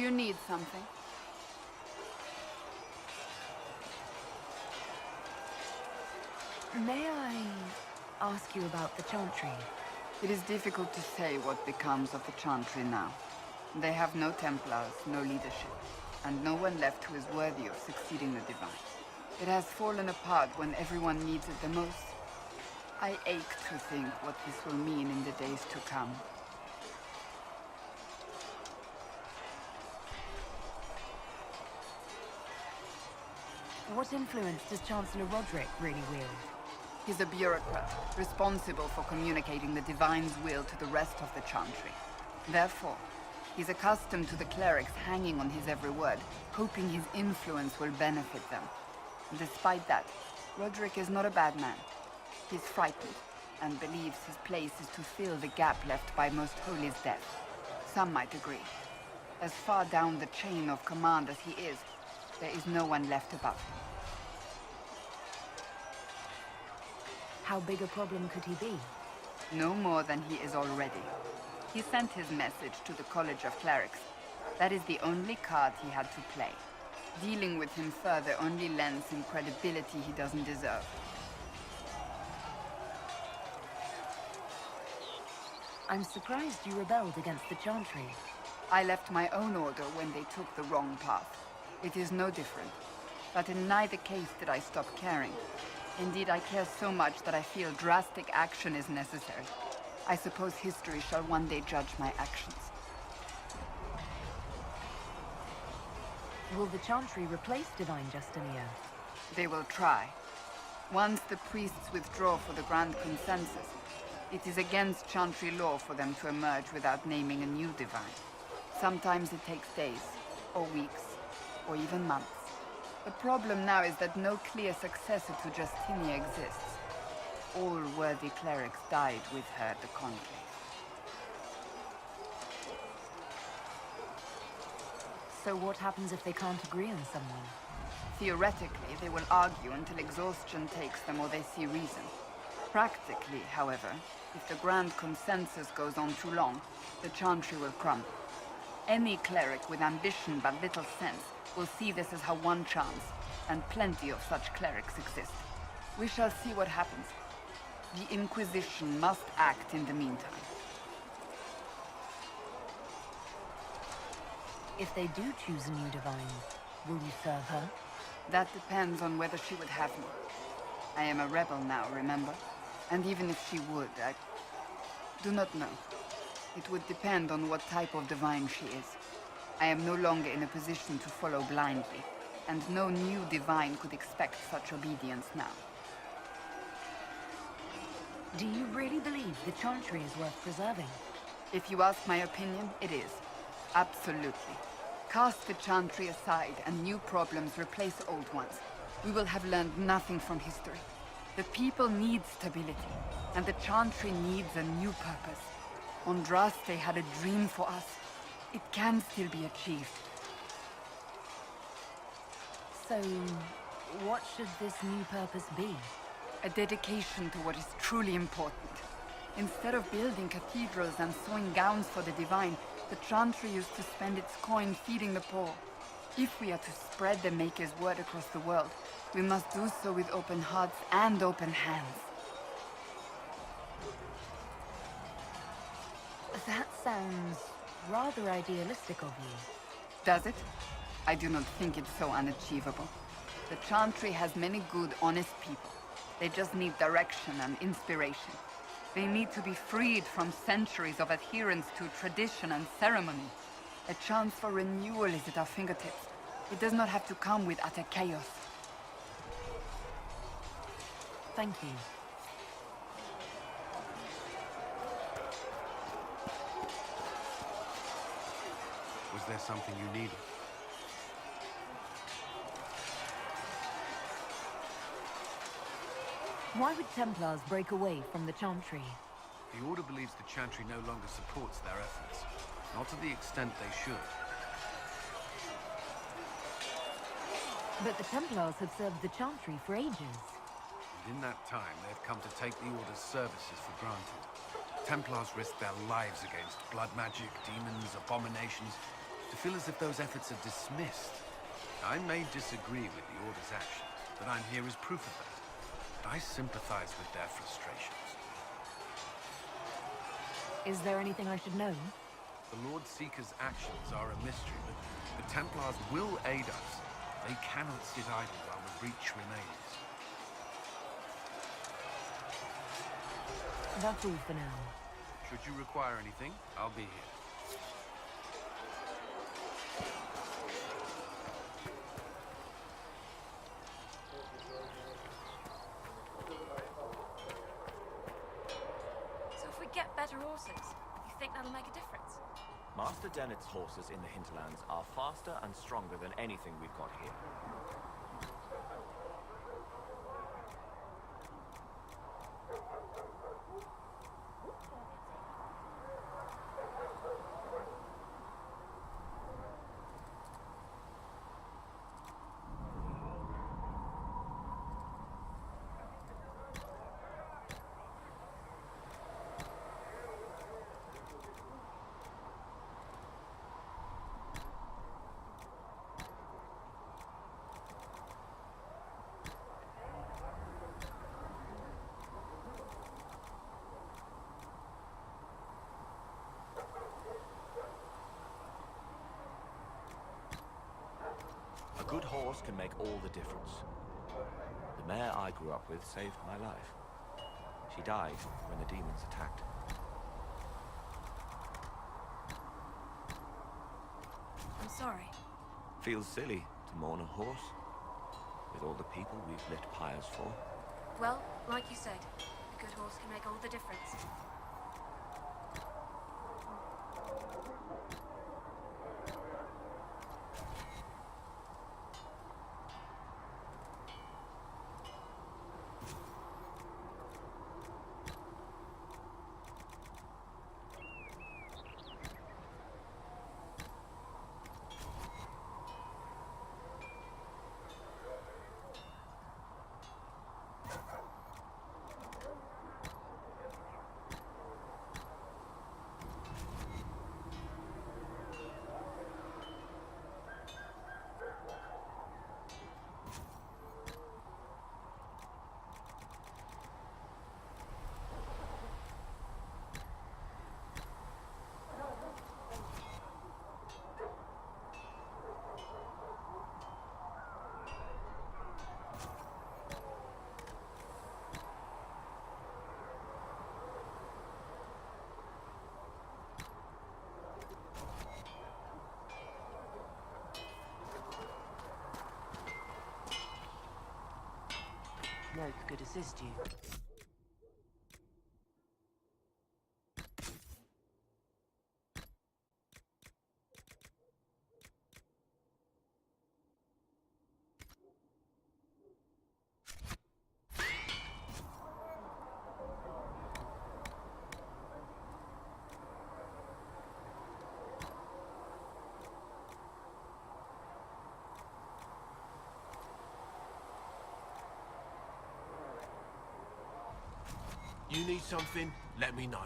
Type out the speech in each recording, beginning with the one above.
you need something? May I ask you about the Chantry? It is difficult to say what becomes of the Chantry now. They have no Templars, no leadership, and no one left who is worthy of succeeding the Divine. It has fallen apart when everyone needs it the most. I ache to think what this will mean in the days to come. What influence does Chancellor Roderick really wield? He's a bureaucrat, responsible for communicating the Divine's will to the rest of the Chantry. Therefore, he's accustomed to the clerics hanging on his every word, hoping his influence will benefit them. Despite that, Roderick is not a bad man. He's frightened, and believes his place is to fill the gap left by Most Holy's death. Some might agree. As far down the chain of command as he is, there is no one left above him. How big a problem could he be? No more than he is already. He sent his message to the College of Clerics. That is the only card he had to play. Dealing with him further only lends him credibility he doesn't deserve. I'm surprised you rebelled against the Chantry. I left my own order when they took the wrong path. It is no different. But in neither case did I stop caring. Indeed, I care so much that I feel drastic action is necessary. I suppose history shall one day judge my actions. Will the Chantry replace Divine Justinia? They will try. Once the priests withdraw for the Grand Consensus, it is against Chantry law for them to emerge without naming a new Divine. Sometimes it takes days, or weeks, or even months. The problem now is that no clear successor to Justinia exists. All worthy clerics died with her at the conclave. So what happens if they can't agree on someone? Theoretically, they will argue until exhaustion takes them or they see reason. Practically, however, if the Grand Consensus goes on too long, the Chantry will crumble. Any cleric with ambition but little sense will see this as her one chance, and plenty of such clerics exist. We shall see what happens. The Inquisition must act in the meantime. If they do choose a new Divine, will you serve her? That depends on whether she would have me. I am a rebel now, remember? And even if she would, I do not know. It would depend on what type of Divine she is. I am no longer in a position to follow blindly, and no new Divine could expect such obedience now. Do you really believe the Chantry is worth preserving? If you ask my opinion, it is. Absolutely. Cast the Chantry aside and new problems replace old ones. We will have learned nothing from history. The people need stability, and the Chantry needs a new purpose. Andraste had a dream for us. It can still be achieved. So, what should this new purpose be? A dedication to what is truly important. Instead of building cathedrals and sewing gowns for the Divine, the Chantry used to spend its coin feeding the poor. If we are to spread the Maker's word across the world, we must do so with open hearts and open hands. That sounds rather idealistic of you. Does it? I do not think it's so unachievable. The Chantry has many good, honest people. They just need direction and inspiration. They need to be freed from centuries of adherence to tradition and ceremony. A chance for renewal is at our fingertips. It does not have to come with utter chaos. Thank you. Was there something you needed? Why would Templars break away from the Chantry? The Order believes the Chantry no longer supports their efforts. Not to the extent they should. But the Templars have served the Chantry for ages. And in that time, they've come to take the Order's services for granted. Templars risk their lives against blood magic, demons, abominations. To feel as if those efforts are dismissed. I may disagree with the Order's actions, but I'm here as proof of that. I sympathize with their frustrations. Is there anything I should know? The Lord Seeker's actions are a mystery, but the Templars will aid us. They cannot sit idle while the breach remains. That's all for now. Should you require anything, I'll be here. So if we get better horses, you think that'll make a difference? Master Dennett's horses in the hinterlands are faster and stronger than anything we've got here. A good horse can make all the difference. The mare I grew up with saved my life. She died when the demons attacked. I'm sorry. Feels silly to mourn a horse, with all the people we've lit pyres for. Well, like you said, a good horse can make all the difference. Rogue could assist you. You need something? Let me know.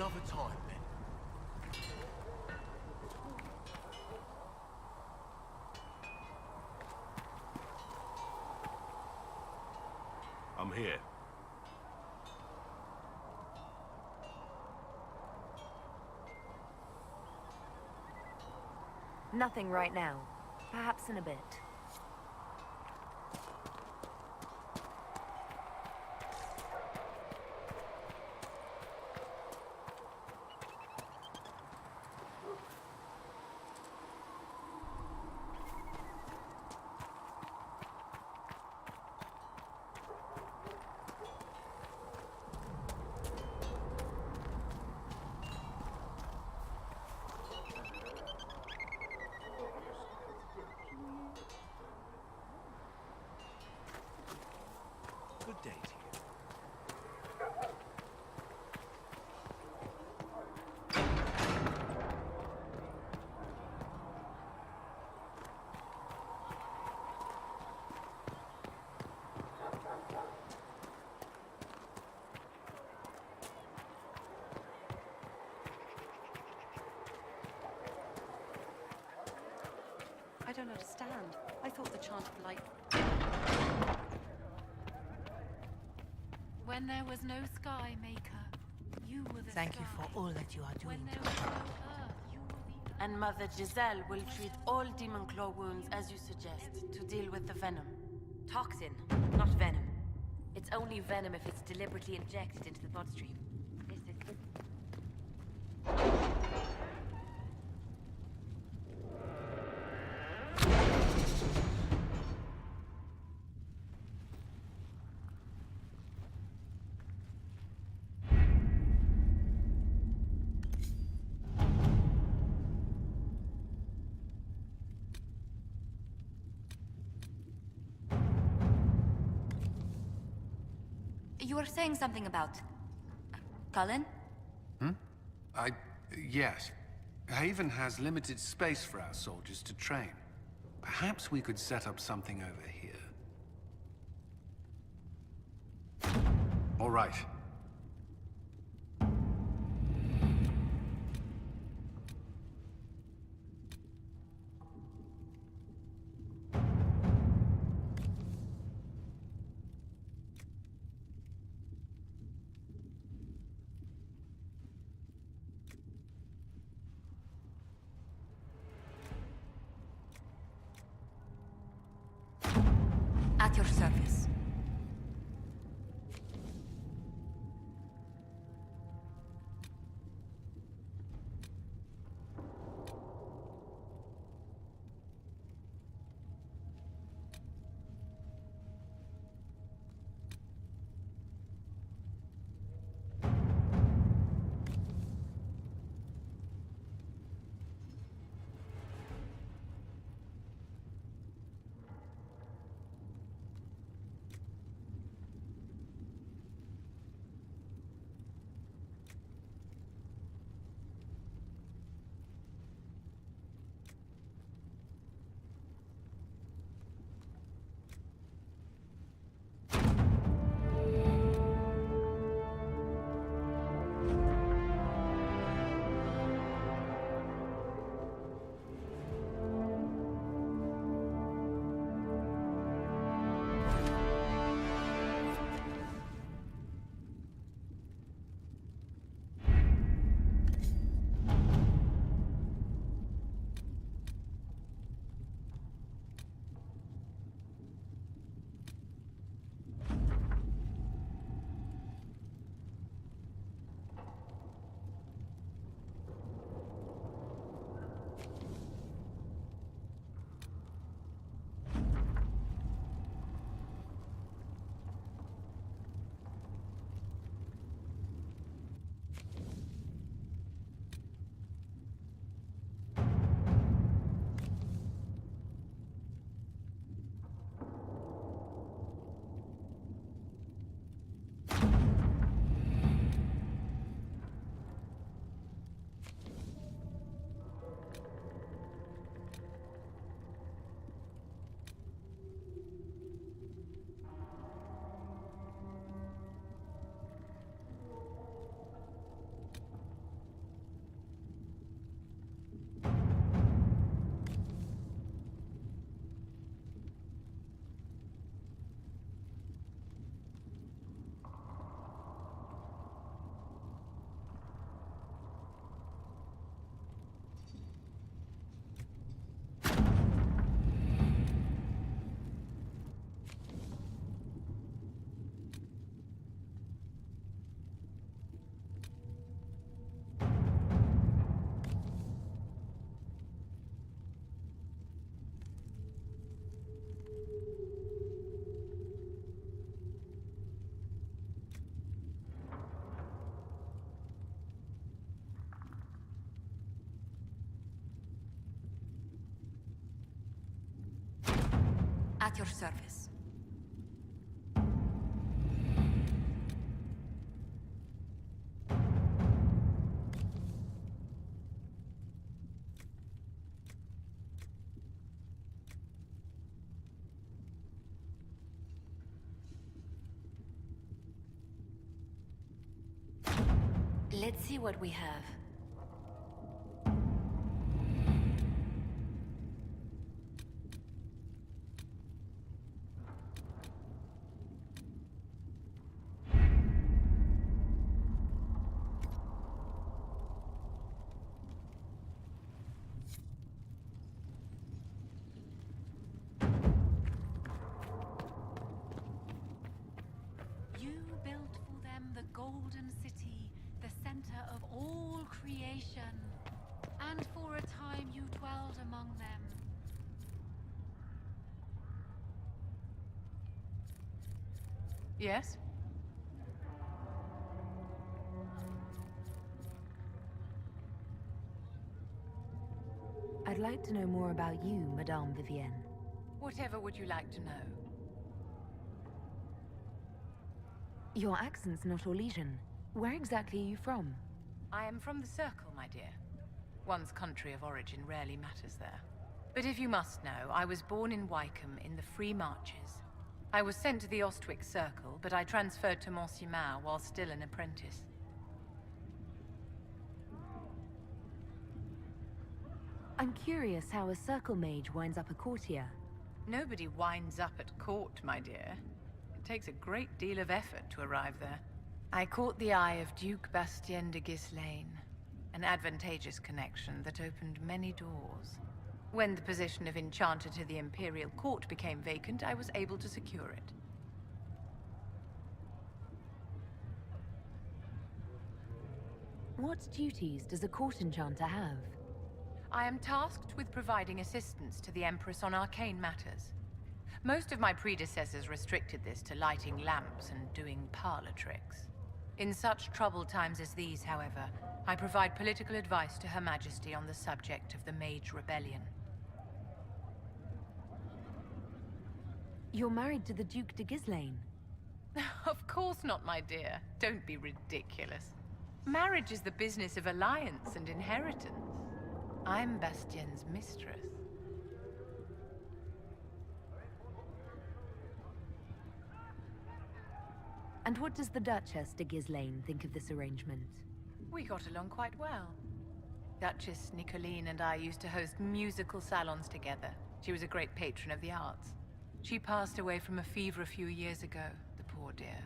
another time, then. I'm here. Nothing right now. Perhaps in a bit. Good day to you. I don't understand. I thought the chant of light... When there was no sky, Maker, you were the Thank you sky. for all that you are When doing. there was no earth, you were the And Mother Giselle will treat all demon claw wounds as you suggest, to deal with the venom. Toxin, not venom. It's only venom if it's deliberately injected into the bloodstream. This is... You were saying something about... Cullen? Yes. Haven has limited space for our soldiers to train. Perhaps we could set up something over here. All right. At your service. At your service. Let's see what we have. You built for them the Golden City, the center of all creation. And for a time you dwelled among them. Yes? I'd like to know more about you, Madame Vivian. Whatever would you like to know? Your accent's not Orlesian. Where exactly are you from? I am from the Circle, my dear. One's country of origin rarely matters there. But if you must know, I was born in Wycombe in the Free Marches. I was sent to the Ostwick Circle, but I transferred to Monsignor while still an apprentice. I'm curious how a Circle mage winds up a courtier. Nobody winds up at court, my dear. It takes a great deal of effort to arrive there. I caught the eye of Duke Bastien de Ghislaine, an advantageous connection that opened many doors. When the position of Enchanter to the Imperial Court became vacant, I was able to secure it. What duties does a court enchanter have? I am tasked with providing assistance to the Empress on arcane matters. Most of my predecessors restricted this to lighting lamps and doing parlor tricks. In such troubled times as these, however, I provide political advice to Her Majesty on the subject of the Mage Rebellion. You're married to the Duke de Ghislaine. Of course not, my dear. Don't be ridiculous. Marriage is the business of alliance and inheritance. I'm Bastien's mistress. And what does the Duchess de Ghislaine think of this arrangement? We got along quite well. Duchess Nicoline and I used to host musical salons together. She was a great patron of the arts. She passed away from a fever a few years ago, the poor dear.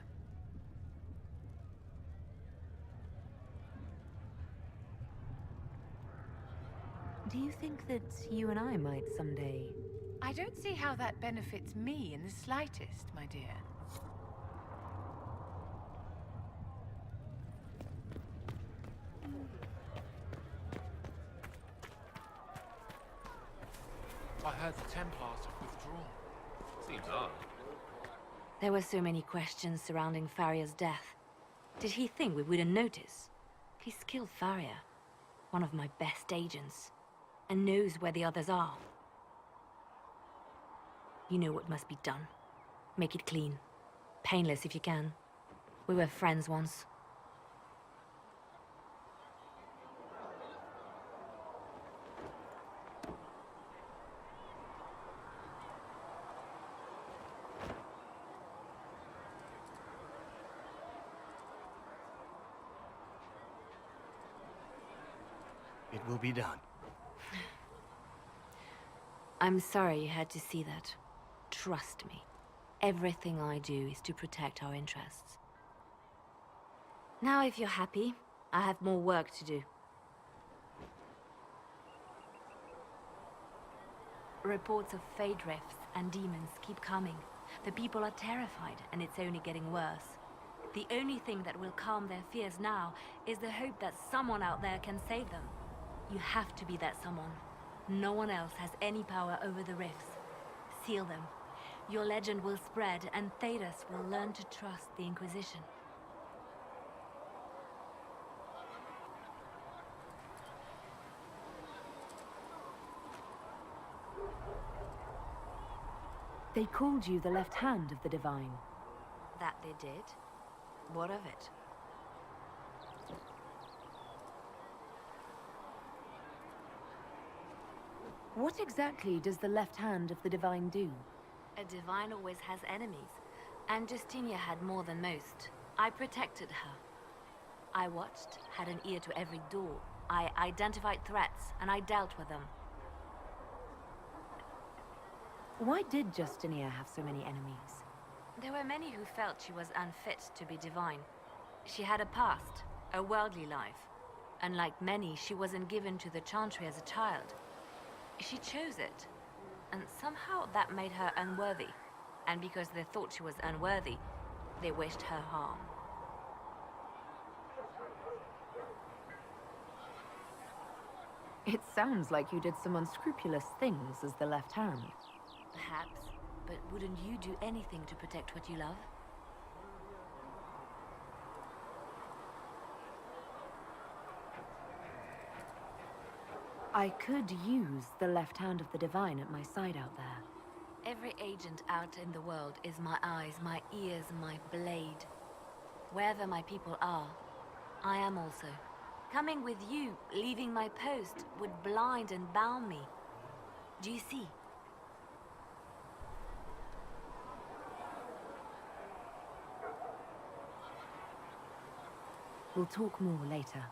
Do you think that you and I might someday... I don't see how that benefits me in the slightest, my dear. I heard the Templars have withdrawn. Seems odd. There were so many questions surrounding Farrier's death. Did he think we wouldn't notice? He's killed Farrier, one of my best agents, and knows where the others are. You know what must be done. Make it clean. Painless if you can. We were friends once. It will be done. I'm sorry you had to see that. Trust me. Everything I do is to protect our interests. Now, if you're happy, I have more work to do. Reports of fade rifts and demons keep coming. The people are terrified, and it's only getting worse. The only thing that will calm their fears now is the hope that someone out there can save them. You have to be that someone. No one else has any power over the rifts. Seal them. Your legend will spread, and Thedas will learn to trust the Inquisition. They called you the left hand of the Divine. That they did? What of it? What exactly does the left hand of the Divine do? A Divine always has enemies, and Justinia had more than most. I protected her. I watched, had an ear to every door. I identified threats, and I dealt with them. Why did Justinia have so many enemies? There were many who felt she was unfit to be divine. She had a past, a worldly life. Unlike many, she wasn't given to the Chantry as a child. She chose it, and somehow that made her unworthy. And because they thought she was unworthy, they wished her harm. It sounds like you did some unscrupulous things as the left hand. Perhaps, but wouldn't you do anything to protect what you love? I could use the left hand of the Divine at my side out there. Every agent out in the world is my eyes, my ears, my blade. Wherever my people are, I am also. Coming with you, leaving my post, would blind and bound me. Do you see? We'll talk more later.